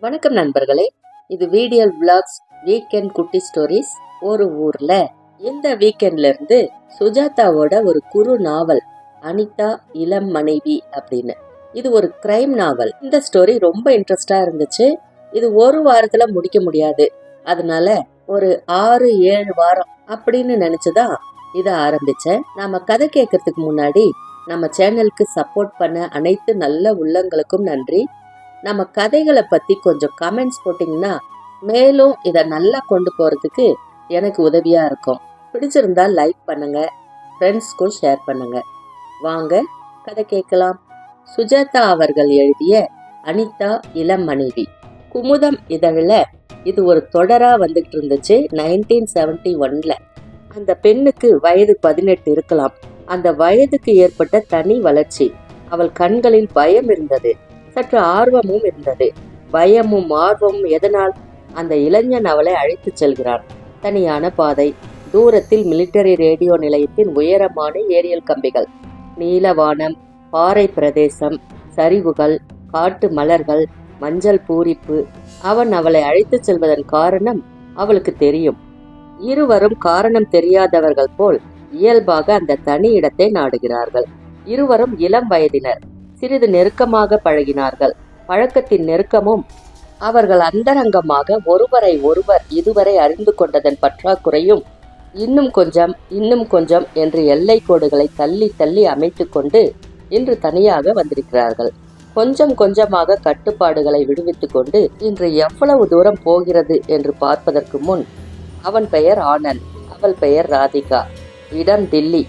வணக்கம் நண்பர்களே, இது வீடியல் விளாக்ஸ் வீக்கெண்ட் குட்டி ஸ்டோரிஸ். ஒரு ஊர்ல இந்த வீக்கெண்ட்ல இருந்து சுஜாதாவோட ஒரு குறு நாவல் அனிதா இளம் மனைவி அப்படின்னு. இது ஒரு கிரைம் நாவல். இந்த ஸ்டோரி ரொம்ப இன்ட்ரெஸ்டா இருந்துச்சு. இது ஒரு வாரத்துல முடிக்க முடியாது, அதனால ஒரு 6-7 வாரம் அப்படின்னு நினைச்சுதான் இதை ஆரம்பிச்சேன். நாம கதை கேட்கறதுக்கு முன்னாடி நம்ம சேனலுக்கு சப்போர்ட் பண்ண அனைத்து நல்ல உள்ளங்களுக்கும் நன்றி. நம்ம கதைகளை பத்தி கொஞ்சம் கமெண்ட்ஸ் போட்டிங்கன்னா மேலும் இதை நல்லா கொண்டு போறதுக்கு எனக்கு உதவியா இருக்கும். பிடிச்சிருந்தா லைக் பண்ணுங்க, ஃப்ரெண்ட்ஸ்க்கும் ஷேர் பண்ணுங்க. வாங்க கதை கேட்கலாம். சுஜாதா அவர்கள் எழுதிய அனிதா இளம் மனைவி. குமுதம் இதழில் இது ஒரு தொடரா வந்துட்டு இருந்துச்சு 1971ல. அந்த பெண்ணுக்கு வயது 18 இருக்கலாம். அந்த வயதுக்கு ஏற்பட்ட தனி வளர்ச்சி. அவள் கண்களில் பயம் இருந்தது, சற்று ஆர்வமும் இருந்தது. பயமும் ஆர்வமும் எதனால்? அந்த இளைஞன் அவளை அழைத்து செல்கிறான். தனியான பாதை, தூரத்தில் மிலிட்டரி ரேடியோ நிலையத்தின் உயரமான ஏரியல் கம்பிகள், நீலவானம், பாறை பிரதேசம், சரிவுகள், காட்டு மலர்கள், மஞ்சள் பூரிப்பு. அவன் அவளை அழைத்து செல்வதன் காரணம் அவளுக்கு தெரியும். இருவரும் காரணம் தெரியாதவர்கள் போல் இயல்பாக அந்த தனி இடத்தை நாடுகிறார்கள். இருவரும் இளம் வயதினர். சிறிது நெருக்கமாக பழகினார்கள். பழக்கத்தின் நெருக்கமும் அவர்கள் அந்தரங்கமாக ஒருவரை ஒருவர் இதுவரை அறிந்து கொண்டதன் பற்றாக்குறையும் இன்னும் கொஞ்சம் என்று எல்லை கோடுகளை தள்ளி தள்ளி அமைத்து கொண்டு இன்று தனியாக வந்திருக்கிறார்கள். கொஞ்சம் கொஞ்சமாக கட்டுப்பாடுகளை விடுவித்துக் கொண்டு இன்று எவ்வளவு தூரம் போகிறது என்று பார்ப்பதற்கு முன் அவன் பெயர் ஆனந்த், அவள் பெயர் ராதிகா. இடம் தில்லி.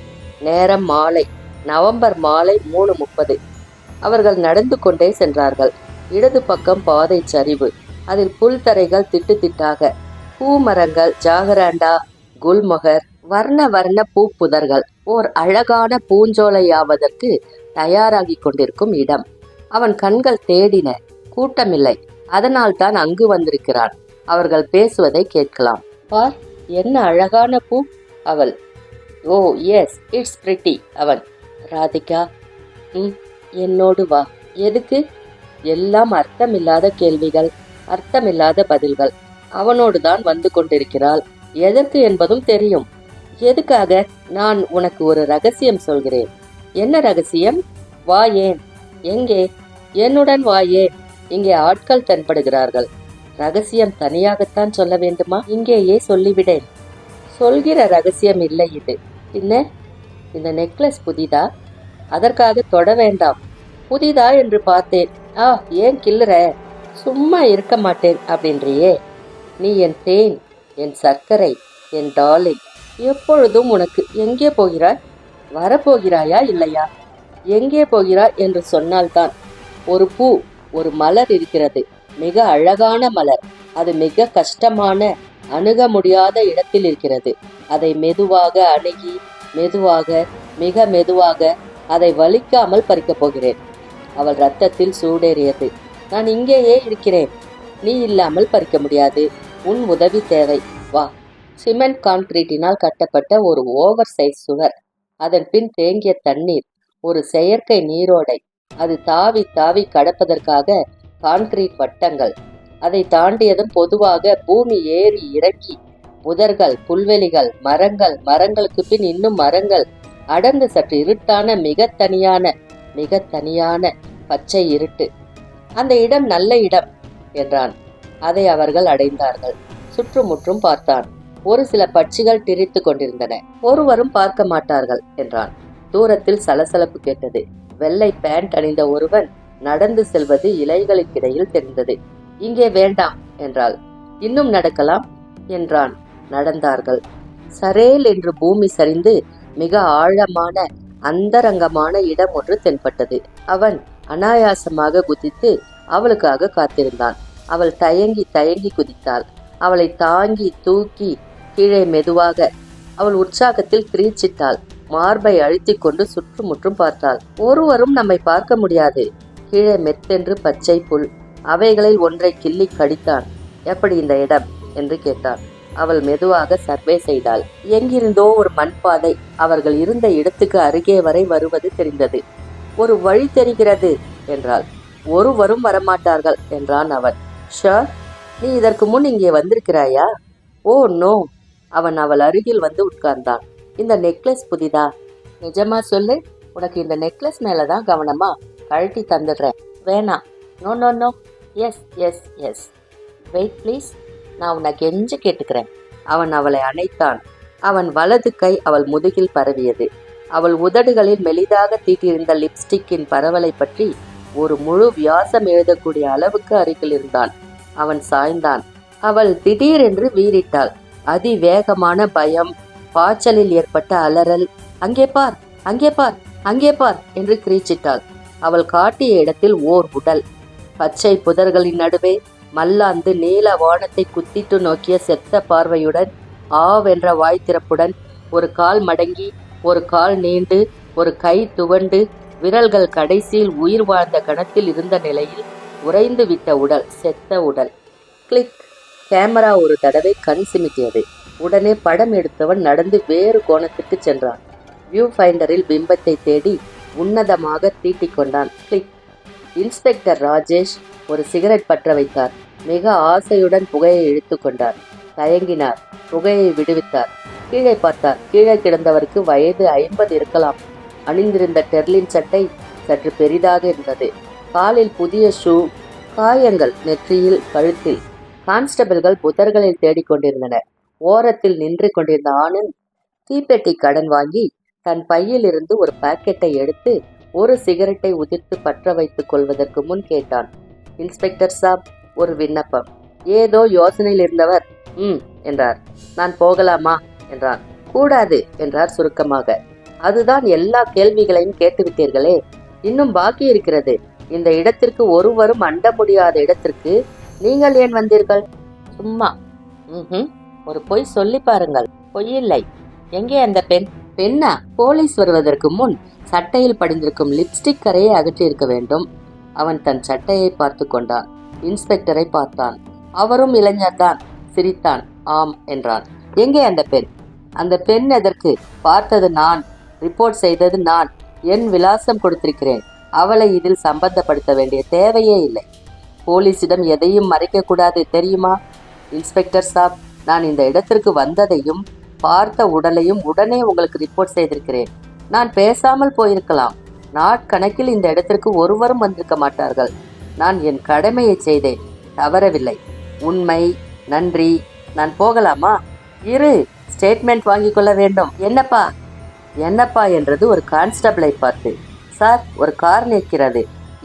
நேரம் மாலை, நவம்பர் மாலை 3:30. அவர்கள் நடந்து கொண்டே சென்றார்கள். இடது பக்கம் பாதை சரிவு, அதில் புல் தரைகள் திட்டு திட்டாக, பூமரங்கள், ஜாகராண்டா, குல்மொகர், வர்ண வர்ண பூப்புதர்கள், ஓர் அழகான பூஞ்சோலையாவதற்கு தயாராகி கொண்டிருக்கும் இடம். அவன் கண்கள் தேடின. கூட்டமில்லை, அதனால் தான் அங்கு வந்திருக்கிறான். அவர்கள் பேசுவதை கேட்கலாம். பார், என்ன அழகான பூ. அவள். ஓ எஸ், இட்ஸ் பிரிட்டி. அவன். ராதிகா, என்னோடு வா. எதுக்கு? எல்லாம் அர்த்தமில்லாத கேள்விகள், அர்த்தமில்லாத பதில்கள். அவனோடு தான் வந்து கொண்டிருக்கிறாள். எதற்கு என்பதும் தெரியும். எதுக்காக? நான் உனக்கு ஒரு ரகசியம் சொல்கிறேன். என்ன ரகசியம்? வா. ஏன்? எங்கே? என்னுடன் வா. ஏன்? இங்கே ஆட்கள் தென்படுகிறார்கள். ரகசியம் தனியாகத்தான் சொல்ல வேண்டுமா? இங்கேயே சொல்லிவிடேன். சொல்கிற ரகசியம் இல்லை இது. என்ன? இந்த நெக்லஸ் புதிதா? அதற்காக தொட வேண்டாம். புதிதா என்று பார்த்தேன். ஏன் கிள்ளுற? சும்மா இருக்க மாட்டேன் அப்படின்றியே. நீ என் தேன், என் சர்க்கரை, என் டார்லிங். எப்பொழுதும் உனக்கு. எங்கே போகிறாய்? வரப்போகிறாயா இல்லையா? எங்கே போகிறாய் என்று சொன்னால்தான். ஒரு பூ, ஒரு மலர் இருக்கிறது. மிக அழகான மலர். அது மிக கஷ்டமான, அணுக முடியாத இடத்தில் இருக்கிறது. அதை மெதுவாக அணுகி, மெதுவாக, மிக மெதுவாக அதை வலிக்காமல் பறிக்கப் போகிறேன். அவள் ரத்தத்தில் சூடேறியது. நான் இங்கேயே இருக்கிறேன். நீ இல்லாமல் பறிக்க முடியாது. உன் உதவி தேவை. வா. சிமெண்ட் கான்கிரீட்டினால் கட்டப்பட்ட ஒரு ஓவர் சைஸ் சுவர், அதன் பின் தேங்கிய தண்ணீர், ஒரு செயற்கை நீரோடை, அது தாவி தாவி கடப்பதற்காக கான்கிரீட் வட்டங்கள். அதை தாண்டியதும் பொதுவாக பூமி ஏறி இறங்கி புதர்கள், புல்வெளிகள், மரங்கள், மரங்களுக்கு பின் இன்னும் மரங்கள், அடர்ந்து சற்று இருட்டான மிக தனியான பச்சை இருட்டு. அந்த இடம் நல்ல இடம் என்றான். அதை அவர்கள் அடைந்தார்கள். சுற்றுமுற்றும் பார்த்தான். ஒரு சில பட்சிகள் திரித்து கொண்டிருந்தன. ஒருவரும் பார்க்க மாட்டார்கள் என்றான். தூரத்தில் சலசலப்பு கேட்டது. வெள்ளை பேண்ட் அணிந்த ஒருவன் நடந்து செல்வது இலைகளுக்கிடையில் தெரிந்தது. இங்கே வேண்டாம் என்றாள். இன்னும் நடக்கலாம் என்றான். நடந்தார்கள். சரேல் என்று பூமி சரிந்து மிக ஆழமான அந்தரங்கமான இடம் ஒன்று தென்பட்டது. அவன் அனாயாசமாக குதித்து அவளுக்காக காத்திருந்தான். அவள் தயங்கி தயங்கி குதித்தாள். அவளை தாங்கி தூக்கி கீழே மெதுவாக. அவள் உற்சாகத்தில் கிரீச்சிட்டாள். மார்பை அழுத்தி கொண்டு சுற்றுமுற்றும் பார்த்தாள். ஒருவரும் நம்மை பார்க்க முடியாது. கீழே மெத்தென்று பச்சை புல். அவைகளில் ஒன்றை கிள்ளி கடித்தான். எப்படி இந்த இடம் என்று கேட்டான். அவள் மெதுவாக சர்வே செய்தாள். எங்கிருந்தோ ஒரு மண்பாதை அவர்கள் இருந்த இடத்துக்கு அருகே வரை வருவது தெரிந்தது. ஒரு வழி தெரிகிறது என்றாள். ஒருவரும் வரமாட்டார்கள் என்றான் அவன். ஷர், நீ இதற்கு முன் இங்கே வந்திருக்கிறாயா? Oh no. அவன் அவள் அருகில் வந்து உட்கார்ந்தான். இந்த நெக்லஸ் புதிதா? நிஜமா சொல்லு. உனக்கு இந்த நெக்லஸ் மேலதான் கவனமா? கழட்டி தந்துடுறேன். வேணாம். No no no. Yes yes yes. Wait please. நான் உன்னை கெஞ்ச கேட்டுக்கிறேன். அவன் அவளை அணைத்தான். அவன் வலது கை அவள் முதுகில் பரவியது. அவள் உதடுகளில் மெலிதாக தீட்டியிருந்த லிப்ஸ்டிக்கின் பரவலை பற்றி ஒரு முழு வியாசம் எழுதக்கூடிய அளவுக்கு அருகில் இருந்தான். அவன் சாய்ந்தான். அவள் திடீரென்று வீறிட்டாள். அதிவேகமான பயம், பாய்ச்சலில் ஏற்பட்ட அலறல். அங்கே பார், அங்கே பார், அங்கே பார் என்று கிரீச்சிட்டாள். அவள் காட்டிய இடத்தில் ஓர் உடல். பச்சை புதர்களின் நடுவே மல்லாந்து நீல வானத்தை குத்திட்டு நோக்கிய செத்த பார்வையுடன், ஆவென்ற வாய் திறப்புடன், ஒரு கால் மடங்கி, ஒரு கால் நீண்டு, ஒரு கை துவண்டு, விரல்கள் கடைசியில் உயிர் வாழ்ந்த கணத்தில் இருந்த நிலையில் உறைந்து விட்ட உடல், செத்த உடல். கிளிக். கேமரா ஒரு தடவை கண் சிமிட்டியது. உடனே படம் எடுத்தவன் நடந்து வேறு கோணத்துக்கு சென்றான். வியூ ஃபைண்டரில் பிம்பத்தை தேடி உன்னதமாக தீட்டிக் கொண்டான். கிளிக். இன்ஸ்பெக்டர் ராஜேஷ் ஒரு சிகரெட் பற்ற வைத்தார். மிக ஆசையுடன் புகையை இழுத்து கொண்டார். தயங்கினார். புகையை விடுவித்தார். கீழே பார்த்தார். கீழே கிடந்தவருக்கு வயது 50 இருக்கலாம். அணிந்திருந்த டெர்லின் சட்டை சற்று பெரிதாக இருந்தது. காலில் புதிய ஷூ. காயங்கள் நெற்றியில், கழுத்தில். கான்ஸ்டபிள்கள் புதர்களில் தேடிக்கொண்டிருந்தனர். ஓரத்தில் நின்று கொண்டிருந்த ஆனந்த் தீப்பெட்டி கடன் வாங்கி தன் பையில் இருந்து ஒரு பாக்கெட்டை எடுத்து ஒரு சிகரெட்டை உதிர்த்து பற்ற வைத்துக் கொள்வதற்கு முன் கேட்டான். இன்ஸ்பெக்டர் சாப், ஒரு விண்ணப்பம். ஏதோ யோசனையில் இருந்தவர் என்றார். நான் போகலாமா என்றான். கூடாது என்றார் சுருக்கமாக. அதுதான் எல்லா கேள்விகளையும் கேட்டுவிட்டீர்களே. இன்னும் பாக்கி இருக்கிறது. இந்த இடத்திற்கு ஒருவரும் அண்ட முடியாத இடத்திற்கு நீங்கள் ஏன் வந்தீர்கள்? சும்மா. ஒரு பொய் சொல்லி பாருங்கள். பொய்யில்லை. எங்கே அந்த பெண்? பெண்ணா? போலீஸ் வருவதற்கு முன் சட்டையில் படிந்திருக்கும் லிப்ஸ்டிக் கரையை அகற்றியிருக்க வேண்டும். அவன் தன் சட்டையை பார்த்து கொண்டான். இன்ஸ்பெக்டரை பார்த்தான். அவரும் இளைஞர்தான். சிரித்தான். ஆம் என்றான். எங்கே அந்த பெண்? அந்த பெண் எதற்கு? பார்த்தது நான், ரிப்போர்ட் செய்தது நான், என் விலாசம் கொடுத்திருக்கிறேன். அவளை இதில் சம்பந்தப்படுத்த வேண்டிய தேவையே இல்லை. போலீசிடம் எதையும் மறைக்க கூடாது, தெரியுமா? இன்ஸ்பெக்டர் சாப், நான் இந்த இடத்திற்கு வந்ததையும் பார்த்த உடலையும் உடனே உங்களுக்கு ரிப்போர்ட் செய்திருக்கிறேன். நான் பேசாமல் போயிருக்கலாம். நாட்கணக்கில் இந்த இடத்திற்கு ஒருவரும் வந்திருக்க மாட்டார்கள். நான் என் கடமையை செய்தேன், தவறவில்லை. உண்மை. நன்றி. நான் போகலாமா? இரு, ஸ்டேட்மெண்ட் வாங்கி கொள்ள வேண்டும். என்னப்பா? என்னப்பா என்றது ஒரு கான்ஸ்டபிளை பார்த்து. சார், ஒரு கார் நிற்கிறது.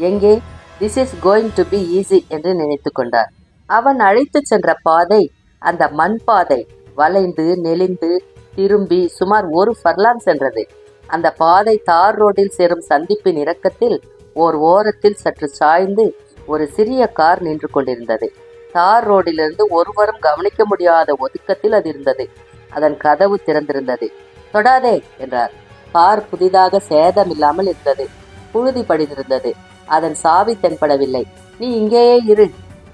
எங்கே? This is going to be easy என்று நினைத்து கொண்டார். அவன் அழைத்து சென்ற பாதை அந்த மண் பாதை. வளைந்து நெளிந்து திரும்பி சுமார் 1 ஃபர்லாங் சென்றது. அந்த பாதை தார் ரோட்டில் சேரும் சந்திப்பின் இறக்கத்தில் ஓர் ஓரத்தில் சற்று சாய்ந்து ஒரு சிறிய கார் நின்று கொண்டிருந்தது. தார் ரோடிலிருந்து ஒருவரும் கவனிக்க முடியாத ஒதுக்கத்தில் அது இருந்தது. அதன் கதவு திறந்திருந்தது. தொடாதே என்றார். கார் புதிதாக சேதமில்லாமல் இருந்தது. புழுதி படிந்திருந்தது. அதன் சாவி தென்படவில்லை. நீ இங்கேயே இரு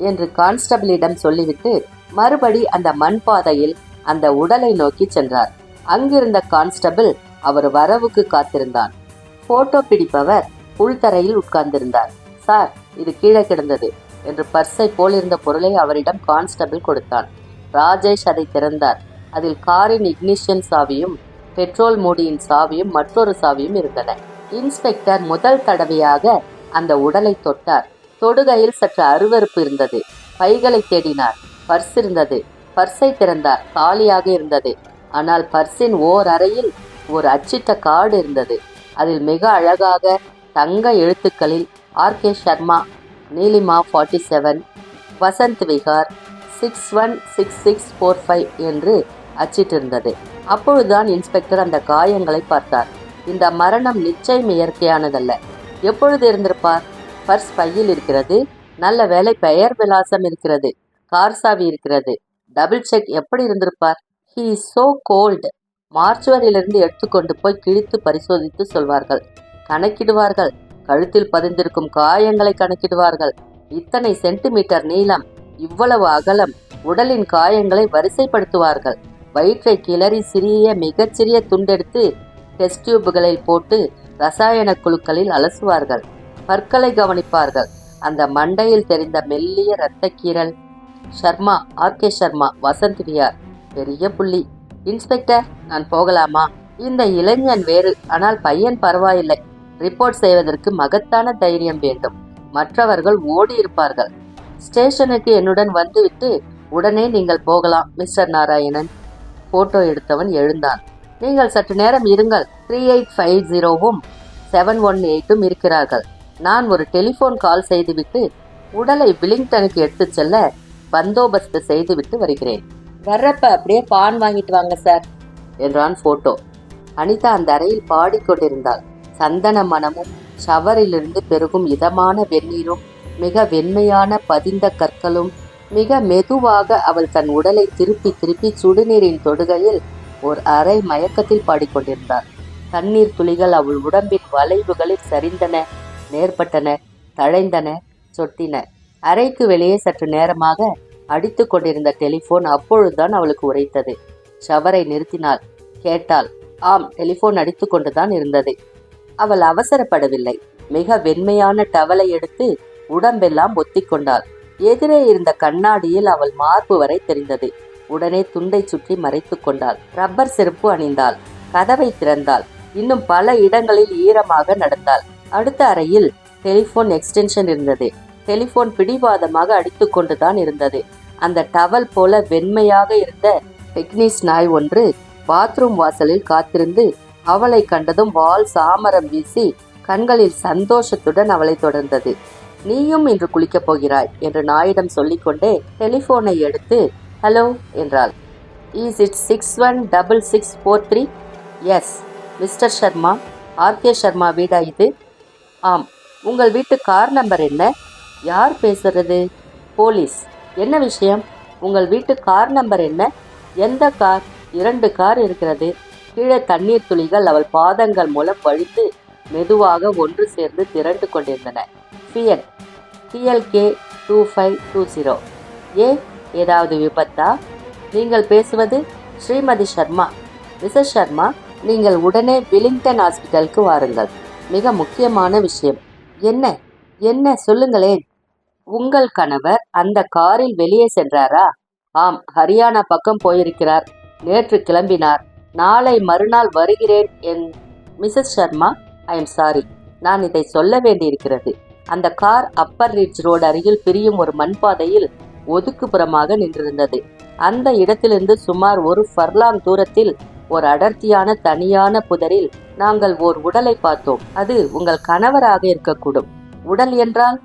என்று கான்ஸ்டபிளிடம் சொல்லிவிட்டு மறுபடி அந்த மண் பாதையில் அந்த உடலை நோக்கி சென்றார். அங்கிருந்த கான்ஸ்டபிள் அவர் வரவுக்கு காத்திருந்தான். போட்டோ பிடிப்பவர் புல்தரையில் உட்கார்ந்திருந்தார். சார், இது கீழே கிடந்தது என்று பர்ஸை போலிருந்த பொருளை அவரிடம் கான்ஸ்டபிள் கொடுத்தான். ராஜேஷ் அதை திறந்தார். அதில் காரின் இக்னிஷன் சாவியும் பெட்ரோல் மூடியின் சாவியும் மற்றொரு சாவியும் இருந்தன. இன்ஸ்பெக்டர் முதல் தடவையாக அந்த உடலை தொட்டார். தொடுகையில் சற்று அருவருப்பு இருந்தது. பைகளை தேடினார். பர்ஸ் இருந்தது. பர்ஸை திறந்தார். காலியாக இருந்தது. ஆனால் பர்ஸின் ஓர் அறையில் ஒரு அச்சிட்ட கார்டு இருந்தது. அதில் மிக அழகாக தங்க எழுத்துக்களில் ஆர்.கே. சர்மா, நீலிமா 47, வசந்த் விகார் 616645 என்று அச்சிட்டிருந்தது. அப்பொழுதுதான் இன்ஸ்பெக்டர் அந்த காயங்களை பார்த்தார். இந்த மரணம் நிச்சயம் இயற்கையானதல்ல. எப்பொழுது இருந்திருப்பார்? பர்ஸ் பையில் இருக்கிறது. நல்ல வேலை பெயர் விலாசம் இருக்கிறது. கார் சாவி இருக்கிறது. Double check. எப்படி இருந்திருப்பார்? He is so cold. மார்ச்சுவரியிலிருந்து எடுத்துக்கொண்டு போய் கிழித்து பரிசோதித்து சொல்வார்கள். கணக்கிடுவார்கள். கழுத்தில் பதிந்திருக்கும் காயங்களை கணக்கிடுவார்கள். இத்தனை சென்டிமீட்டர் நீளம், இவ்வளவு அகலம். உடலின் காயங்களை வரிசைப்படுத்துவார்கள். வயிற்றை கிளறி மிகச்சிறிய துண்டெடுத்து டெஸ்ட் டியூப்களில் போட்டு ரசாயன குழுக்களில் அலசுவார்கள். பற்களை கவனிப்பார்கள். அந்த மண்டையில் தெரிந்த மெல்லிய இரத்த கீறல். ஷர்மா, ஆர்கே ஷர்மா, வசந்த் வியார். பெரிய புள்ளி. இன்ஸ்பெக்டர், நான் போகலாமா? இந்த இளைஞன் வேறு, ஆனால் பையன் பரவாயில்லை. ரிப்போர்ட் செய்வதற்கு மகத்தான தைரியம் வேண்டும். மற்றவர்கள் ஓடி இருப்பார்கள். ஸ்டேஷனுக்கு என்னுடன் வந்துவிட்டு உடனே நீங்கள் போகலாம் மிஸ்டர் நாராயணன். போட்டோ எடுத்தவன் எழுந்தான். நீங்கள் சற்று நேரம் இருங்கள். 3850வும் 718ம் இருக்கிறார்கள். நான் ஒரு டெலிபோன் கால் செய்துவிட்டு உடலை வில்லிங்டனுக்கு எடுத்துச் செல்ல பந்தோபஸ்து செய்துவிட்டு வருகிறேன். வர்றப்ப அப்படியே பான் வாங்கிட்டு வாங்க சார் என்றான் போட்டோ. அனிதா அந்த அறையில் பாடிக்கொண்டிருந்தாள். சந்தன மனமும் ஷவரிலிருந்து பெருகும் இதமான வெந்நீரும் மிக வெண்மையான பதிந்த கற்களும் மிக மெதுவாக அவள் தன் உடலை திருப்பி திருப்பி சுடுநீரின் தொடுகையில் ஒரு அரை மயக்கத்தில் பாடிக்கொண்டிருந்தாள். தண்ணீர் துளிகள் அவள் உடம்பின் வளைவுகளில் சரிந்தன, நேர்பட்டன, தழைந்தன, சொட்டின. அறைக்கு வெளியே சற்று நேரமாக அடித்து கொண்டிருந்த டெலிபோன் அப்பொழுதுதான் அவளுக்கு உரைத்தது. ஷவரை நிறுத்தினாள். கேட்டாள். ஆம், டெலிபோன் அடித்து கொண்டுதான் இருந்தது. அவள் அவசரப்படவில்லை. மிக வெண்மையான டவலை எடுத்து உடம்பெல்லாம் ஒத்திக்கொண்டாள். எதிரே இருந்த கண்ணாடியில் அவள் மார்பு வரை தெரிந்தது. உடனே துண்டை சுற்றி மறைத்து கொண்டாள். ரப்பர் செருப்பு அணிந்தாள். கதவை திறந்தாள். இன்னும் பல இடங்களில் ஈரமாக நடந்தாள். அடுத்த அறையில் டெலிபோன் எக்ஸ்டென்ஷன் இருந்தது. டெலிபோன் பிடிவாதமாக அடித்து கொண்டுதான் இருந்தது. அந்த டவல் போல வெண்மையாக இருந்த டெக்னிஸ் நாய் ஒன்று பாத்ரூம் வாசலில் காத்திருந்து அவளை கண்டதும் வால் சாமரம் வீசி கண்களில் சந்தோஷத்துடன் அவளை தொடர்ந்தது. நீயும் இன்று குளிக்கப் போகிறாய் என்று நாயிடம் சொல்லிக்கொண்டே டெலிபோனை எடுத்து ஹலோ என்றாள். Is it 616643? Yes. Mister Sharma, RK Sharma வீடா இது? ஆம். உங்கள் வீட்டு கார் நம்பர் என்ன? யார் பேசுறது? போலீஸ். என்ன விஷயம்? உங்கள் வீட்டு கார் நம்பர் என்ன? எந்த கார்? 2 கார் இருக்கிறது. கீழே தண்ணீர் துளிகள் அவள் பாதங்கள் மூலம் வழித்து மெதுவாக ஒன்று சேர்ந்து திரண்டு கொண்டிருந்தன. Fiat TLK 2520. ஏதாவது விபத்தா? நீங்கள் பேசுவது? ஸ்ரீமதி ஷர்மா. மிஸ்ஸஸ் ஷர்மா, நீங்கள் உடனே வில்லிங்டன் ஹாஸ்பிட்டலுக்கு வாருங்கள். மிக முக்கியமான விஷயம். என்ன? என்ன சொல்லுங்களேன். உங்கள் கணவர் அந்த காரில் வெளியே சென்றாரா? ஆம், ஹரியானா பக்கம் போயிருக்கிறார். நேற்று கிளம்பினார். நாளை மறுநாள் வருகிறேன் Mrs Sharma, I am sorry, நான் இதை சொல்ல வேண்டியிருக்கிறது. அந்த கார் அப்பர் ரிட்ஜ் ரோடு அருகில் பிரியும் ஒரு மண்பாதையில் ஒதுக்குப்புறமாக நின்றிருந்தது. அந்த இடத்திலிருந்து சுமார் 1 ஃபர்லாங் தூரத்தில் ஒரு அடர்த்தியான தனியான புதரில் நாங்கள் ஓர் உடலை பார்த்தோம். அது உங்கள் கணவராக இருக்கக்கூடும். உடல் என்றால்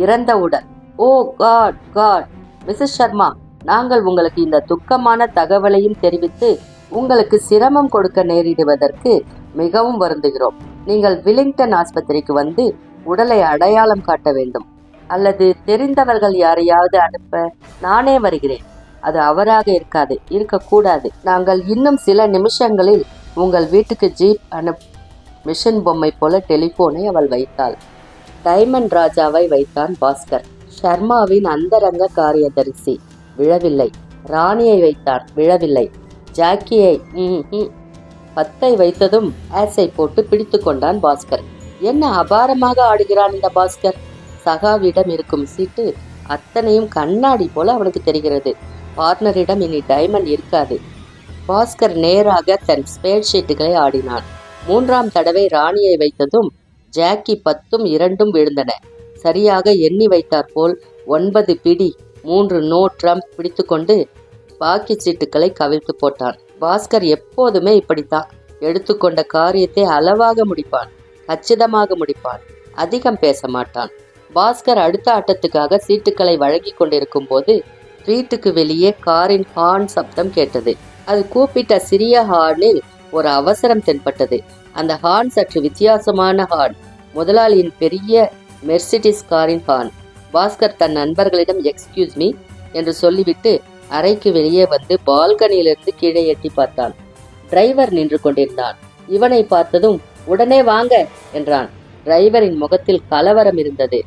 இறந்த உடல். ஓ காட் காட். மிஸ்ஸஸ் ஷர்மா, நாங்கள் உங்களுக்கு இந்த துக்கமான தகவலையும் தெரிவித்து உங்களுக்கு சிரமம் கொடுக்க நேரிடுவதற்கு மிகவும் வருந்துகிறோம். நீங்கள் வில்லிங்டன் ஆஸ்பத்திரிக்கு வந்து உடலை அடையாளம் காட்ட வேண்டும். அல்லது தெரிந்தவர்கள் யாரையாவது அனுப்ப நானே வருகிறேன். அது அவராக இருக்கக்கூடாது. நாங்கள் இன்னும் சில நிமிஷங்களில் உங்கள் வீட்டுக்கு ஜீப் மிஷன் பொம்மை போல டெலிபோனை அவள் வைத்தாள். டைமண்ட் ராஜாவை வைத்தான் பாஸ்கர். ஷர்மாவின் அந்தரங்க காரியதரிசி. விழவில்லை. ராணியை வைத்தான். விழவில்லை. ஜாக்கியை 10ஐ வைத்ததும் ஆஸை போட்டு பிடித்து கொண்டான் பாஸ்கர். என்ன அபாரமாக ஆடுகிறான் இந்த பாஸ்கர். சகாவிடம் இருக்கும் சீட்டு அத்தனையும் கண்ணாடி போல அவனுக்கு தெரிகிறது. பார்ட்னரிடம் இனி டைமண்ட் இருக்காது. பாஸ்கர் நேராக தன் ஸ்பேட் ஷீட்டுகளை ஆடினான். 3ஆம் தடவை ராணியை வைத்ததும் ஜாக்கி 10ம் 2ம் விழுந்தன. சரியாக எண்ணி வைத்தாற்போல் 9 பிடி 3 நோ ட்ரம்ப் பிடித்து கொண்டு பாக்கி சீட்டுகளை கவிழ்த்து போட்டான். பாஸ்கர் எப்போதுமே இப்படித்தான். எடுத்துக்கொண்ட காரியத்தை அளவாக முடிப்பான், கச்சிதமாக முடிப்பான், அதிகம் பேச மாட்டான். பாஸ்கர் அடுத்த ஆட்டத்துக்காக சீட்டுக்களை வழங்கி கொண்டிருக்கும் போது வீட்டுக்கு வெளியே காரின் ஹார்ன் சப்தம் கேட்டது. அது கூப்பிட்ட சிறிய ஹார்னில் ஒரு அவசரம் தென்பட்டது. அந்த ஹார்ன் சற்று வித்தியாசமான ஹார்ன். முதலாளியின் பெரிய மெர்சிடிஸ் காரின் ஹார்ன். பாஸ்கர் தன் நண்பர்களிடம் எக்ஸ்கியூஸ் மீ என்று சொல்லிவிட்டு அறைக்கு வெளியே வந்து பால்கனியிலிருந்து கீழே எட்டி பார்த்தான். டிரைவர் நின்று கொண்டிருந்தான். இவனை பார்த்ததும் உடனே வாங்க என்றான். டிரைவரின் முகத்தில் கலவரம் இருந்தது.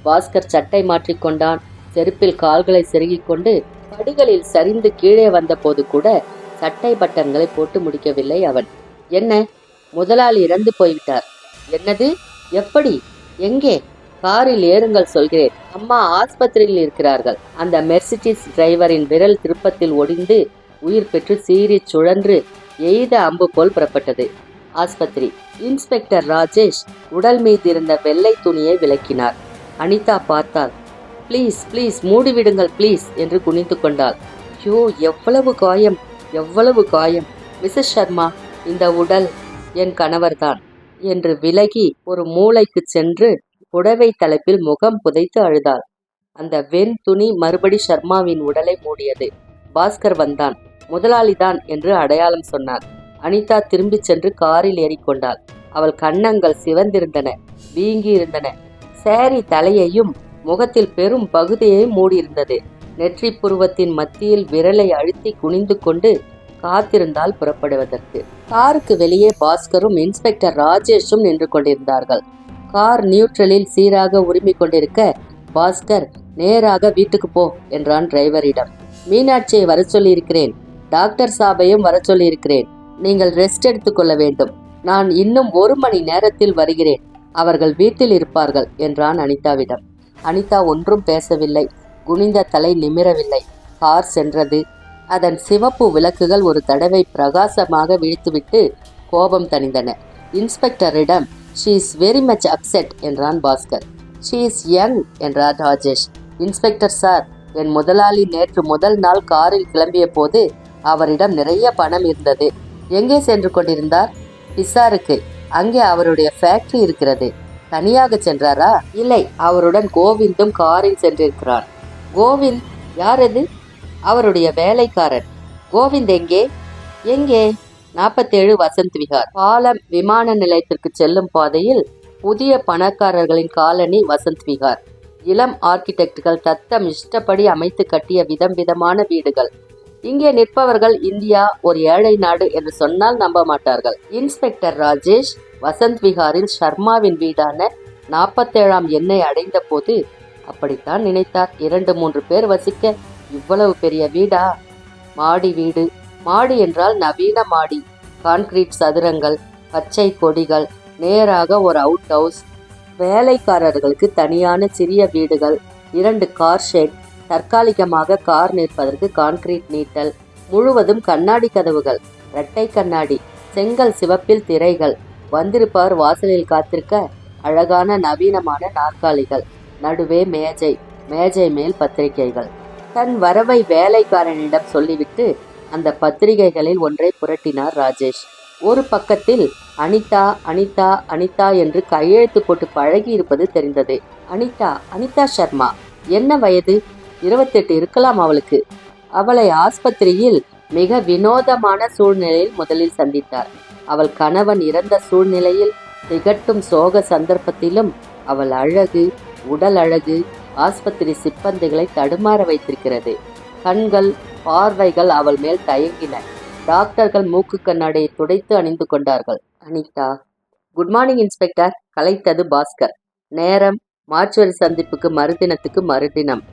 பாஸ்கர் சட்டை மாற்றிக்கொண்டான். செருப்பில் கால்களை செருகிக் கொண்டு படிகளில் சரிந்து கீழே வந்த போது கூட சட்டை பட்டன்களை போட்டு முடிக்கவில்லை அவன். என்ன? முதலாளி இறந்து போய்விட்டார். என்னது? எப்படி? எங்கே? காரில் ஏறுங்கள் சொல்கிறேன். அம்மா ஆஸ்பத்திரியில் இருக்கிறார்கள். அந்த மெர்சிடிஸ் டிரைவரின் விரல் திருப்பத்தில் ஒடிந்து உயிர் பெற்று சீறி சுழன்று எய்த அம்பு போல் புறப்பட்டது. ஆஸ்பத்திரி. இன்ஸ்பெக்டர் ராஜேஷ் உடல் மீது இருந்த வெள்ளை துணியை விலக்கினார். அனிதா பார்த்தாள். ப்ளீஸ் ப்ளீஸ் மூடிவிடுங்கள் ப்ளீஸ் என்று குனிந்து கொண்டாள். ஐயோ, எவ்வளவு காயம், எவ்வளவு காயம். மிஸ்ஸஸ் சர்மா, இந்த உடல் என் கணவர்தான் என்று விலகி ஒரு மூலைக்கு சென்று புடவை தலைப்பில் முகம் புதைத்து அழுதாள். அந்த வெண் துணி மறுபடி சர்மாவின் உடலை மூடியது. பாஸ்கர் வந்தான். முதலாளிதான் என்று அடையாளம் சொன்னார். அனிதா திரும்பி சென்று காரில் ஏறிக்கொண்டாள். அவள் கன்னங்கள் சிவந்திருந்தன, வீங்கி இருந்தன. சேரி தலையையும் முகத்தில் பெரும் பகுதியையும் மூடியிருந்தது. நெற்றி புருவத்தின் மத்தியில் விரலை அழுத்தி குனிந்து கொண்டு காத்திருந்தால் புறப்படுவதற்கு. காருக்கு வெளியே பாஸ்கரும் இன்ஸ்பெக்டர் ராஜேஷும் நின்று கொண்டிருந்தார்கள். கார் நியூட்ரலில் சீராக உரிமை கொண்டிருக்க பாஸ்கர் நேராக வீட்டுக்கு போ என்றான் டிரைவரிடம். மீனாட்சியை வர சொல்லியிருக்கிறேன், டாக்டர் சாபையும் வர சொல்லியிருக்கிறேன். நீங்கள் ரெஸ்ட் எடுத்துக்கொள்ள வேண்டும். நான் இன்னும் 1 மணி நேரத்தில் வருகிறேன். அவர்கள் வீட்டில் இருப்பார்கள் என்றான் அனிதாவிடம். அனிதா ஒன்றும் பேசவில்லை. குனிந்த தலை நிமிரவில்லை. கார் சென்றது. அதன் சிவப்பு விளக்குகள் ஒரு தடவை பிரகாசமாக விழித்துவிட்டு கோபம் தணிந்தன. இன்ஸ்பெக்டரிடம் she is very much upset என்றான் பாஸ்கர். ஷீ இஸ் யங் என்றார் ராஜேஷ். இன்ஸ்பெக்டர் சார், என் முதலாளி நேற்று முதல் நாள் காரில் கிளம்பிய போது அவரிடம் நிறைய பணம் இருந்தது. எங்கே சென்று கொண்டிருந்தார்? பிசாருக்கு. அங்கே அவருடைய ஃபேக்டரி இருக்கிறது. தனியாக சென்றாரா? இல்லை, அவருடன் கோவிந்தும் காரில் சென்றிருக்கிறார். கோவிந்த் யார் அது? அவருடைய வேலைக்காரன். கோவிந்த் எங்கே? எங்கே? 47 வசந்த் விஹார். பாலம் விமான நிலையத்திற்கு செல்லும் பாதையில் புதிய பணக்காரர்களின் காலனி வசந்த் விஹார். இளம் ஆர்கிடெக்டுகள் தத்தம் இஷ்டப்படி அமைத்து கட்டிய விதம் விதமான வீடுகள். இங்கே நிற்பவர்கள் இந்தியா ஒரு ஏழை நாடு என்று சொன்னால் நம்ப மாட்டார்கள். இன்ஸ்பெக்டர் ராஜேஷ் வசந்த் விஹாரில் சர்மாவின் வீடான 47ஆம் எண்ணை அடைந்த போது அப்படித்தான் நினைத்தார். 2-3 பேர் வசிக்க இவ்வளவு பெரிய வீடா? மாடி வீடு. மாடி என்றால் நவீன மாடி. கான்கிரீட் சதுரங்கள், பச்சை கொடிகள், நேராக ஒரு அவுட் ஹவுஸ், வேலைக்காரர்களுக்கு தனியான சிறிய வீடுகள், 2 கார் ஷெட், தற்காலிகமாக கார் நிற்பதற்கு கான்கிரீட் நீட்டல், முழுவதும் கண்ணாடி கதவுகள், இரட்டை கண்ணாடி, செங்கல் சிவப்பில் திரைகள், வந்திருப்பார் வாசலில் காத்திருக்க அழகான நவீனமான நாற்காலிகள், நடுவே மேஜை, மேஜை மேல் பத்திரிகைகள். தன் வரவை வேலைக்காரனிடம் சொல்லிவிட்டு அந்த பத்திரிகைகளில் ஒன்றை புரட்டினார் ராஜேஷ். ஒரு பக்கத்தில் அனிதா அனிதா அனிதா என்று கையெழுத்து போட்டு பழகி இருப்பது தெரிந்தது. அனிதா, அனிதா சர்மா. என்ன வயது? 28 இருக்கலாம் அவளுக்கு. அவளை ஆஸ்பத்திரியில் மிக வினோதமான சூழ்நிலையில் முதலில் சந்தித்தார். அவள் கணவன் இறந்த சூழ்நிலையில் திகட்டும் சோக சந்தர்ப்பத்திலும் அவள் அழகு, உடல் அழகு ஆஸ்பத்திரி சிப்பந்திகளை தடுமாற வைத்திருக்கிறது. கண்கள், பார்வைகள் அவள் மேல் தயங்கின. டாக்டர்கள் மூக்கு கண்ணாடியை துடைத்து அணிந்து கொண்டார்கள். அனிதா. குட் மார்னிங் இன்ஸ்பெக்டர், கலைத்தது பாஸ்கர். நேரம் மார்ச்சுவரி சந்திப்புக்கு மறுதினத்துக்கு மறுதினம்.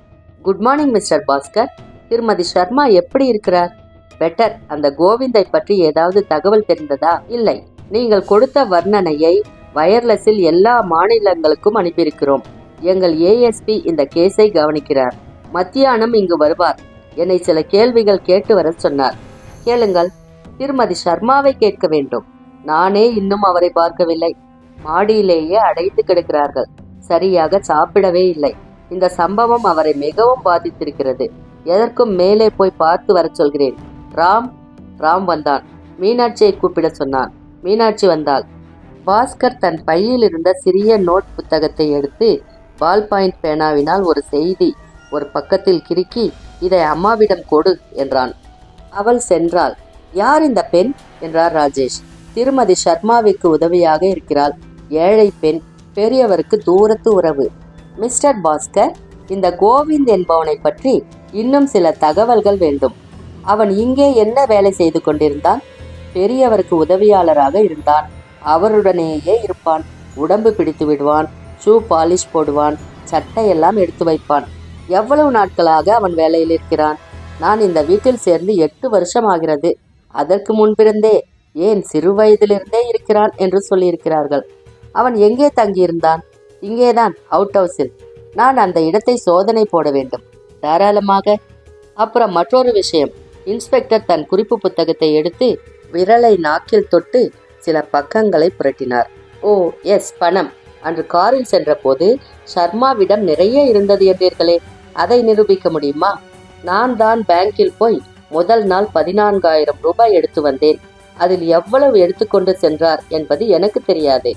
Good morning mister Bhaskar. திருமதி சர்மா எப்படி இருக்கிறார்? பெட்டர். அந்த கோவிந்தை பற்றி ஏதாவது தகவல் தெரிந்ததா? இல்லை. நீங்கள் கொடுத்த வர்ணனையை வயர்லெஸில் எல்லா மாநிலங்களுக்கும் அனுப்பியிருக்கிறோம். எங்கள் ஏஎஸ்பி இந்த கேஸை கவனிக்கிறார். மத்தியானம் இங்கு வருவார். என்னை சில கேள்விகள் கேட்டு வர சொன்னார். கேளுங்கள். திருமதி சர்மாவை கேட்க வேண்டும். நானே இன்னும் அவரை பார்க்கவில்லை. மாடியிலேயே அடைத்து கிடக்கிறார்கள். சரியாக சாப்பிடவே இல்லை. இந்த சம்பவம் அவரை மிகவும் பாதித்திருக்கிறது. எதற்கும் மேலே போய் பார்த்து வர சொல்கிறேன். ராம் வந்தான். மீனாட்சியை கூப்பிட சொன்னான். மீனாட்சி வந்தாள். பாஸ்கர் தன் பையில் இருந்த சிறிய நோட் புத்தகத்தை எடுத்து பால் பாயிண்ட் பேனாவினால் ஒரு செய்தி ஒரு பக்கத்தில் கிறுக்கி, இதை அம்மாவிடம் கொடு என்றான். அவள் சென்றாள். யார் இந்த பெண் என்றார் ராஜேஷ். திருமதி சர்மாவிற்கு உதவியாக இருக்கிறாள். ஏழை பெண், பெரியவருக்கு தூரத்து உறவு. மிஸ்டர் பாஸ்கர், இந்த கோவிந்த் என்பவனை பற்றி இன்னும் சில தகவல்கள் வேண்டும். அவன் இங்கே என்ன வேலை செய்து கொண்டிருந்தான்? பெரியவருக்கு உதவியாளராக இருந்தான். அவருடனேயே இருப்பான். உடம்பு பிடித்து விடுவான். ஷூ பாலிஷ் போடுவான். சட்டையெல்லாம் எடுத்து வைப்பான். எவ்வளவு நாட்களாக அவன் வேலையில் இருக்கிறான்? நான் இந்த வீட்டில் சேர்ந்து 8 வருஷம் ஆகிறது. அதற்கு முன்பிருந்தே, ஏன் சிறு வயதிலிருந்தே இருக்கிறான் என்று சொல்லியிருக்கிறார்கள். அவன் எங்கே தங்கியிருந்தான்? இங்கேதான், அவுட் ஹவுஸில். நான் அந்த இடத்தை சோதனை போட வேண்டும். தாராளமாக. அப்புறம் மற்றொரு விஷயம். இன்ஸ்பெக்டர் தன் குறிப்பு புத்தகத்தை எடுத்து விரலை நாக்கில் தொட்டு சில பக்கங்களை புரட்டினார். ஓ எஸ், பணம். அன்று காரில் சென்ற போது ஷர்மாவிடம் நிறைய இருந்தது என்றீர்களே, அதை நிரூபிக்க முடியுமா? நான் தான் பேங்கில் போய் முதல் நாள் 14,000 ரூபாய் எடுத்து வந்தேன். அதில் எவ்வளவு எடுத்துக்கொண்டு சென்றார் என்பது எனக்கு தெரியாது.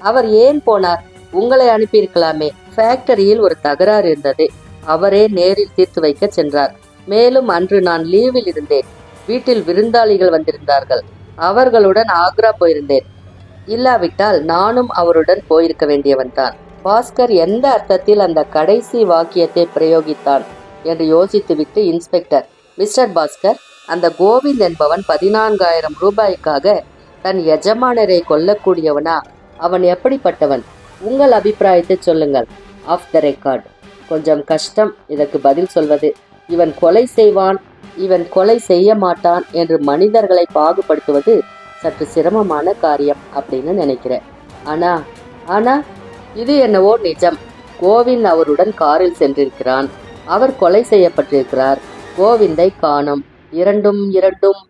அவர் ஏன் போனார்? உங்களை அனுப்பியிருக்கலாமே. ஃபேக்டரியில் ஒரு தகராறு இருந்தது. அவரே நேரில் தீர்த்து வைக்க சென்றார். மேலும் அன்று நான் லீவில் இருந்தேன். வீட்டில் விருந்தாளிகள் வந்திருந்தார்கள். அவர்களுடன் ஆக்ரா போயிருந்தேன். இல்லாவிட்டால் நானும் அவருடன் போயிருக்க வேண்டியவன்தான். பாஸ்கர் எந்த அர்த்தத்தில் அந்த கடைசி வாக்கியத்தை பிரயோகித்தான் என்று யோசித்துவிட்டு இன்ஸ்பெக்டர், மிஸ்டர் பாஸ்கர், அந்த கோவிந்த் என்பவன் 14,000 ரூபாய்க்காக தன் எஜமானரை கொல்லக்கூடியவனா? அவன் எப்படிப்பட்டவன்? உங்கள் அபிப்பிராயத்தை சொல்லுங்கள். Off the record. கொஞ்சம் கஷ்டம் இதற்கு பதில் சொல்வது. இவன் கொலை செய்வான், இவன் கொலை செய்ய மாட்டான் என்று மனிதர்களை பாகுபடுத்துவது சற்று சிரமமான காரியம் அப்படின்னு நினைக்கிறேன். ஆனா இது என்னவோ நிஜம். கோவிந்த் அவருடன் காரில் சென்றிருக்கிறான். அவர் கொலை செய்யப்பட்டிருக்கிறார். கோவிந்தை காணோம். இரண்டும்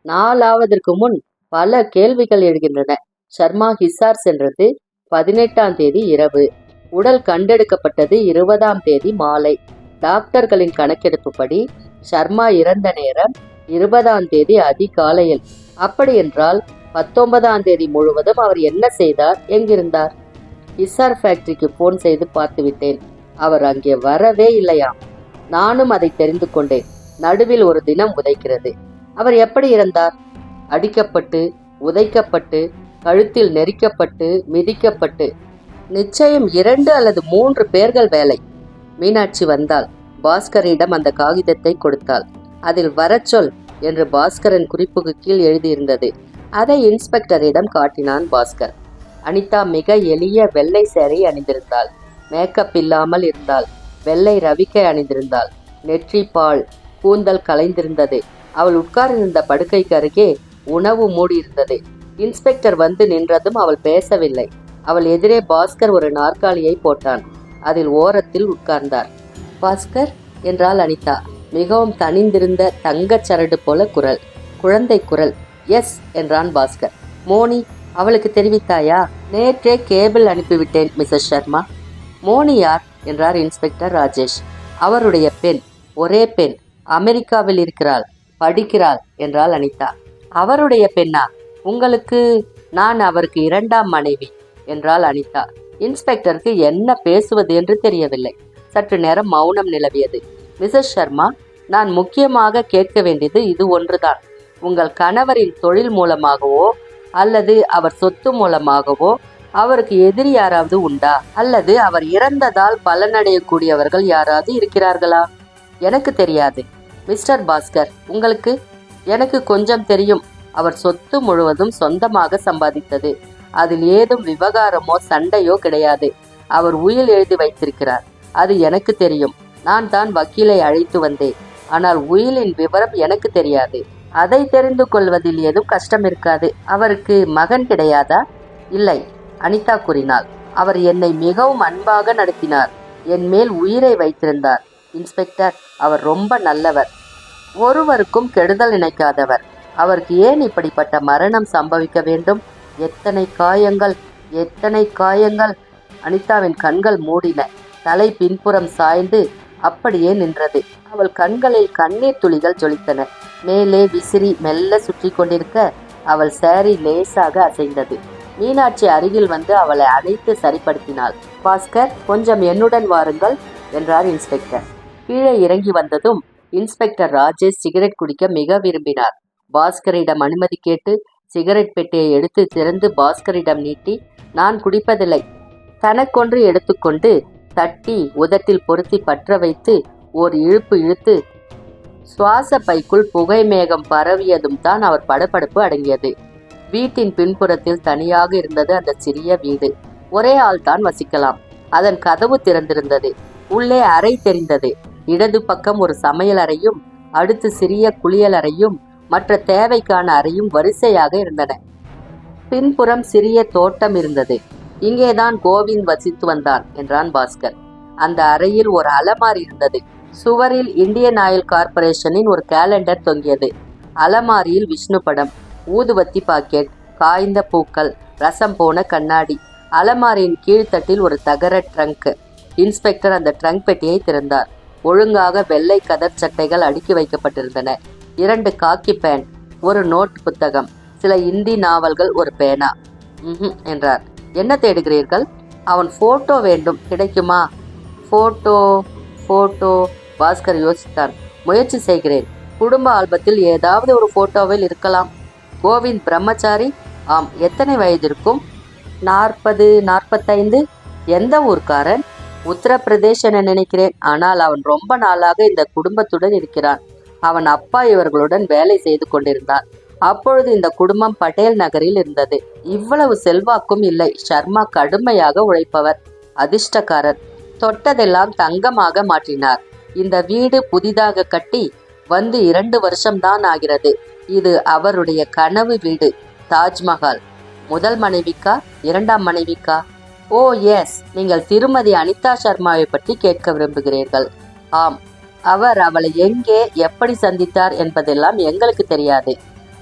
நாளாவதற்கு முன் பல கேள்விகள் எழுகின்றன. ஷர்மா ஹிசார் சென்றது 18ஆம் தேதி இரவு. உடல் கண்டெடுக்கப்பட்டது 20ஆம் தேதி மாலை. டாக்டர்களின் கணக்கெடுப்புப்படி ஷர்மா இறந்த நேரம் 20ஆம் தேதி அதிகாலையில். அப்படியென்றால் 19ஆம் தேதி முழுவதும் அவர் என்ன செய்தார், எங்கிருந்தார்? ஹிசார் ஃபேக்டரிக்கு போன் செய்து பார்த்துவிட்டேன். அவர் அங்கே வரவே இல்லையாம். நானும் அதை தெரிந்து கொண்டேன். நடுவில் ஒரு தினம் உதைக்கிறது. அவர் எப்படி இறந்தார்? அடிக்கப்பட்டு, உதைக்கப்பட்டு, கழுத்தில் நெரிக்கப்பட்டு, மிதிக்கப்பட்டு. நிச்சயம் 2 அல்லது 3 பேர்கள் வேலை. மீனாட்சி வந்தாள். பாஸ்கரிடம் அந்த காகிதத்தை கொடுத்தாள். அதில் வரச்சொல் என்று பாஸ்கரன் குறிப்புக்கு கீழ் எழுதியிருந்தது. அதை இன்ஸ்பெக்டரிடம் காட்டினான் பாஸ்கர். அனிதா மிக எளிய வெள்ளை சேரை அணிந்திருந்தாள். மேக்கப் இல்லாமல் இருந்தாள். வெள்ளை ரவிக்கை அணிந்திருந்தாள். நெற்றி பால், கூந்தல் கலைந்திருந்தது. அவள் உட்கார்ந்திருந்த படுக்கைக்கு அருகே உணவு மூடியிருந்தது. இன்ஸ்பெக்டர் வந்து நின்றதும் அவள் பேசவில்லை. அவள் எதிரே பாஸ்கர் ஒரு நாற்காலியை போட்டான். அதில் ஓரத்தில் உட்கார்ந்தார். பாஸ்கர் என்றாள் அனிதா. மிகவும் தனிந்திருந்த தங்கச் சரடு போல குரல், குழந்தை குரல். எஸ் என்றான் பாஸ்கர். மோனி, அவளுக்கு தெரிவித்தாயா? நேற்றே கேபிள் அனுப்பிவிட்டேன் மிஸ்ஸஸ் சர்மா. மோனி யார் என்றார் இன்ஸ்பெக்டர் ராஜேஷ். அவருடைய பெண், ஒரே பெண், அமெரிக்காவில் இருக்கிறாள், படிக்கிறாள் என்றாள் அனிதா. அவருடைய பெண்ணா? உங்களுக்கு? நான் அவருக்கு 2ஆம் மனைவி என்றாள் அனிதா. இன்ஸ்பெக்டருக்கு என்ன பேசுவது என்று தெரியவில்லை. சற்று நேரம் மௌனம் நிலவியது. மிஸ்ஸஸ் சர்மா, நான் முக்கியமாக கேட்க வேண்டியது இது ஒன்றுதான். உங்கள் கணவரின் தொழில் மூலமாகவோ அல்லது அவர் சொத்து மூலமாகவோ அவருக்கு எதிரி யாராவது உண்டா? அல்லது அவர் இறந்ததால் பலனடையக்கூடியவர்கள் யாராவது இருக்கிறார்களா? எனக்கு தெரியாது. மிஸ்டர் பாஸ்கர், உங்களுக்கு? எனக்கு கொஞ்சம் தெரியும். அவர் சொத்து முழுவதும் சொந்தமாக சம்பாதித்தது. அதில் ஏதும் விவகாரமோ சண்டையோ கிடையாது. அவர் உயில் எழுதி வைத்திருக்கிறார். அது எனக்கு தெரியும். நான் தான் வக்கீலை அழைத்து வந்தேன். ஆனால் உயிலின் விவரம் எனக்கு தெரியாது. அதை தெரிந்து கொள்வதில் ஏதும் கஷ்டம் இருக்காது. அவருக்கு மகன் கிடையாதா? இல்லை, அனிதா கூறினாள். அவர் என்னை மிகவும் அன்பாக நடத்தினார். என் மேல் உயிரை வைத்திருந்தார். இன்ஸ்பெக்டர், அவர் ரொம்ப நல்லவர். ஒருவருக்கும் கெடுதல் நினைக்காதவர். அவருக்கு ஏன் இப்படிப்பட்ட மரணம் சம்பவிக்க வேண்டும்? எத்தனை காயங்கள், எத்தனை காயங்கள்! அனிதாவின் கண்கள் மூடின. தலை பின்புறம் சாய்ந்து அப்படியே நின்றது. அவள் கண்களில் கண்ணீர் துளிகள் ஜொலித்தன. மேலே விசிறி மெல்ல சுற்றி கொண்டிருக்க அவள் சேரி லேசாக அசைந்தது. மீனாட்சி அருகில் வந்து அவளை அழைத்து சரிப்படுத்தினாள். பாஸ்கர், கொஞ்சம் என்னுடன் வாருங்கள் என்றார் இன்ஸ்பெக்டர். கீழே இறங்கி வந்ததும் இன்ஸ்பெக்டர் ராஜேஷ் சிகரெட் குடிக்க மிக விரும்பினார். பாஸ்கரிடம் அனுமதி கேட்டு சிகரெட் பெட்டியை எடுத்து திறந்து பாஸ்கரிடம் நீட்டி, நான் குடிப்பதில்லை. தனக்கொன்று எடுத்துக்கொண்டு தட்டி உதட்டில் பொருத்தி பற்ற வைத்து ஓர் இழுப்பு இழுத்து சுவாச பைக்குள் புகை மேகம் பரவியதும் தான் அவர் படபடப்பு அடங்கியது. வீட்டின் பின்புறத்தில் தனியாக இருந்தது அந்த சிறிய வீடு. ஒரே ஆள் தான் வசிக்கலாம். அதன் கதவு திறந்திருந்தது. உள்ளே அறை தெரிந்தது. இடது பக்கம் ஒரு சமையல் அறையும் அடுத்து சிறிய குளியல் அறையும் மற்ற தேவைக்கான அறையும் வரிசையாக இருந்தன. பின்புறம் சிறிய தோட்டம் இருந்தது. இங்கேதான் கோவிந்த் வசித்து வந்தான் என்றான் பாஸ்கர். அந்த அறையில் ஒரு அலமாரி இருந்தது. சுவரில் இந்தியன் ஆயில் கார்ப்பரேஷனின் ஒரு கேலண்டர் தொங்கியது. அலமாரியில் விஷ்ணு படம், ஊதுவத்தி பாக்கெட், காய்ந்த பூக்கள், ரசம் போன கண்ணாடி. அலமாரியின் கீழ்த்தட்டில் ஒரு தகர ட்ரங்க். இன்ஸ்பெக்டர் அந்த ட்ரங்க் பெட்டியை திறந்தார். ஒழுங்காக வெள்ளை கதர் சட்டைகள் அடுக்கி வைக்கப்பட்டிருந்தன. 2 காக்கி பேண்ட், ஒரு நோட் புத்தகம், சில இந்தி நாவல்கள், ஒரு பேனா. என்றார். என்ன தேடுகிறீர்கள்? அவன் போட்டோ வேண்டும், கிடைக்குமா? போட்டோ போட்டோ பாஸ்கர் யோசித்தான். முயற்சி செய்கிறேன். குடும்ப ஆல்பத்தில் ஏதாவது ஒரு போட்டோவில் இருக்கலாம். கோவிந்த் பிரம்மச்சாரி? ஆம். எத்தனை வயது இருக்கும்? 40, 45. எந்த ஊர்க்காரன்? உத்தரப்பிரதேஷ் என நினைக்கிறேன். ஆனால் அவன் ரொம்ப நாளாக இந்த குடும்பத்துடன் இருக்கிறான். அவன் அப்பா இவர்களுடன் வேலை செய்து கொண்டிருந்தான். அப்பொழுது இந்த குடும்பம் பட்டேல் நகரில் இருந்தது. இவ்வளவு செல்வாக்கும் இல்லை. சர்மா கடுமையாக உழைப்பவர், அதிர்ஷ்டக்காரர். தொட்டதெல்லாம் தங்கமாக மாற்றினார். இந்த வீடு புதிதாக கட்டி வந்து 2 வருஷம்தான் ஆகிறது. இது அவருடைய கனவு வீடு. தாஜ்மஹால். முதல் மனைவிக்கா, 2ஆம் மனைவிக்கா? ஓ எஸ், நீங்கள் திருமதி அனிதா சர்மாவை பற்றி கேட்க விரும்புகிறீர்கள். ஆம். அவர் அவளை எங்கே, எப்படி சந்தித்தார் என்பதெல்லாம் எங்களுக்கு தெரியாது.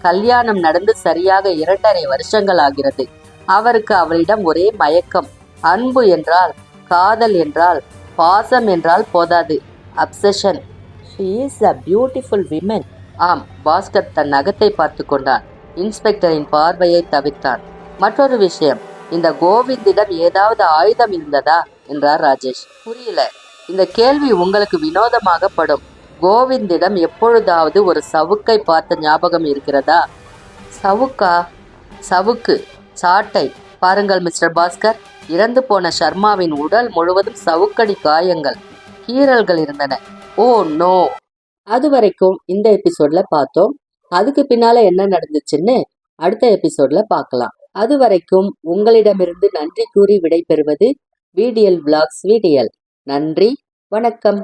கல்யாணம் நடந்து சரியாக 2.5 வருஷங்கள் ஆகிறது. அவருக்கு அவளிடம் ஒரே மயக்கம். அன்பு என்றால், காதல் என்றால், பாசம் என்றால் போதாது, obsession. She is a beautiful women. ஆம். பாஸ்கர் தன் நகத்தை பார்த்து கொண்டான். இன்ஸ்பெக்டரின் பார்வையை தவிர்த்தான். மற்றொரு விஷயம், இந்த கோவிந்திடம் ஏதாவது ஆயுதம் இருந்ததா என்றார் ராஜேஷ். புரியல. இந்த கேள்வி உங்களுக்கு வினோதமாக படும். கோவிந்திடம் எப்பொழுதாவது ஒரு சவுக்கை பார்த்த ஞாபகம் இருக்கிறதா? சவுக்கா? சவுக்கு, சாட்டை. பாருங்கள் மிஸ்டர் பாஸ்கர், இறந்து போன சர்மாவின் உடல் முழுவதும் சவுக்கடி காயங்கள், கீறல்கள் இருந்தன. Oh no. அது வரைக்கும் இந்த எபிசோட்ல பார்த்தோம். அதுக்கு பின்னால என்ன நடந்துச்சுன்னு அடுத்த எபிசோட்ல பார்க்கலாம். அது வரைக்கும் உங்களிடமிருந்து நன்றி கூறி விடைபெறுவது VDL Vlogs VDL. நன்றி, வணக்கம்.